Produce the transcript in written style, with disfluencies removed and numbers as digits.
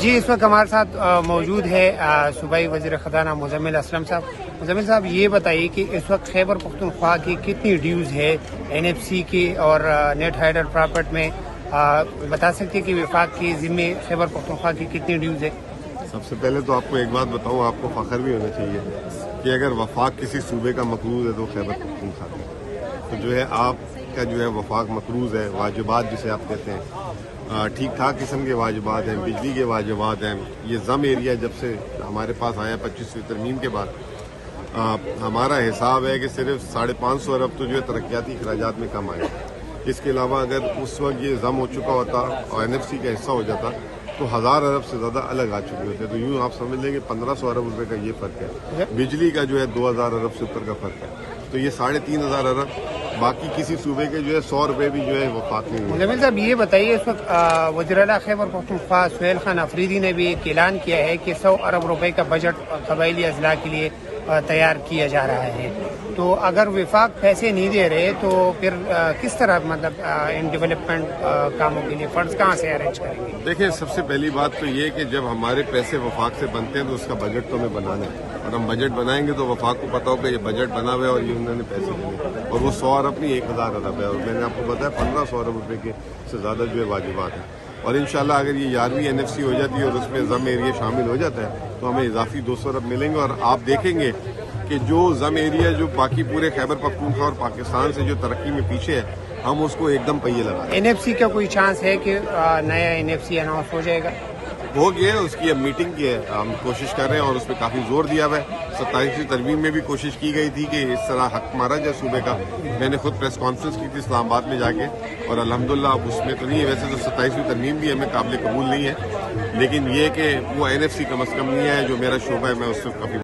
جی اس وقت ہمارے ساتھ موجود ہے صوبائی وزیر خزانہ مزمل اسلم صاحب. مزمل صاحب یہ بتائیے کہ اس وقت خیبر پختونخوا کی کتنی ڈیوز ہے NFC کی اور نیٹ ہائیڈر پراپرٹ میں بتا سکتے ہیں کہ وفاق کے ذمے خیبر پختونخوا کی کتنی ڈیوز ہے؟ سب سے پہلے تو آپ کو ایک بات بتاؤں، آپ کو فخر بھی ہونا چاہیے کہ اگر وفاق کسی صوبے کا مقروض ہے تو خیبر پختونخوا کا. تو جو ہے آپ کا جو ہے وفاق مقروض ہے، واجبات جسے آپ کہتے ہیں ٹھیک ٹھاک قسم کے واجبات ہیں، بجلی کے واجبات ہیں. یہ زم ایریا جب سے ہمارے پاس آیا 25ویں ترمیم کے بعد ہمارا حساب ہے کہ صرف 550 ارب تو جو ہے ترقیاتی اخراجات میں کم آئے. اس کے علاوہ اگر اس وقت یہ زم ہو چکا ہوتا اور NFC کا حصہ ہو جاتا تو 1000 ارب سے زیادہ الگ آ چکے ہوتے. تو یوں آپ سمجھ لیں کہ 1500 ارب روپے کا یہ فرق ہے. بجلی کا جو ہے 2000 ارب سے اوپر کا فرق ہے. تو یہ 3500 ارب باقی کسی صوبے کے جو ہے 100 روپے بھی جو ہے وفاق نہیں ہوئے. مزمل صاحب یہ بتائیے اس وقت وزیر اعلیٰ خیبر پختونخوا سہیل خان آفریدی نے بھی ایک اعلان کیا ہے کہ 100 ارب روپے کا بجٹ قبائلی اضلاع کے لیے تیار کیا جا رہا ہے. تو اگر وفاق پیسے نہیں دے رہے تو پھر کس طرح مطلب ان ڈیولپمنٹ کاموں کے لیے فنڈز کہاں سے ارینج کریں گے؟ دیکھیں، سب سے پہلی بات تو یہ کہ جب ہمارے پیسے وفاق سے بنتے ہیں تو اس کا بجٹ تو ہمیں بنانا ہے، اور ہم بجٹ بنائیں گے تو وفاق کو پتا ہو کہ یہ بجٹ بنا ہوا ہے اور یہ انہوں نے پیسے دیے، اور وہ 100 ارب نہیں 1000 ارب ہے. اور میں نے آپ کو بتایا 1500 ارب روپے کے سے زیادہ جو ہے واجبات ہیں. اور انشاءاللہ اگر یہ 11ویں NFC ہو جاتی ہے اور اس میں زم ایریا شامل ہو جاتا ہے تو ہمیں اضافی 200 ارب ملیں گے. اور آپ دیکھیں گے کہ جو زم ایریا جو باقی پورے خیبر پختونخوا اور پاکستان سے جو ترقی میں پیچھے ہے، ہم اس کو ایک دم پہیے لگا رہے ہیں. NFC کا کوئی چانس ہے کہ نیا NFC اناؤنس ہو جائے گا؟ ہو گیا ہے، اس کی اب میٹنگ کی ہے، ہم کوشش کر رہے ہیں اور اس پہ کافی زور دیا ہوا ہے. 27ویں ترمیم میں بھی کوشش کی گئی تھی کہ اس طرح حق مارا جائے صوبے کا. میں نے خود پریس کانفرنس کی تھی اسلام آباد میں جا کے، اور الحمدللہ اب اس میں تو نہیں ہے. ویسے تو 27ویں ترمیم بھی ہمیں قابل قبول نہیں ہے، لیکن یہ کہ وہ NFC کم از کم نہیں ہے جو میرا شعبہ ہے، میں اس سے کافی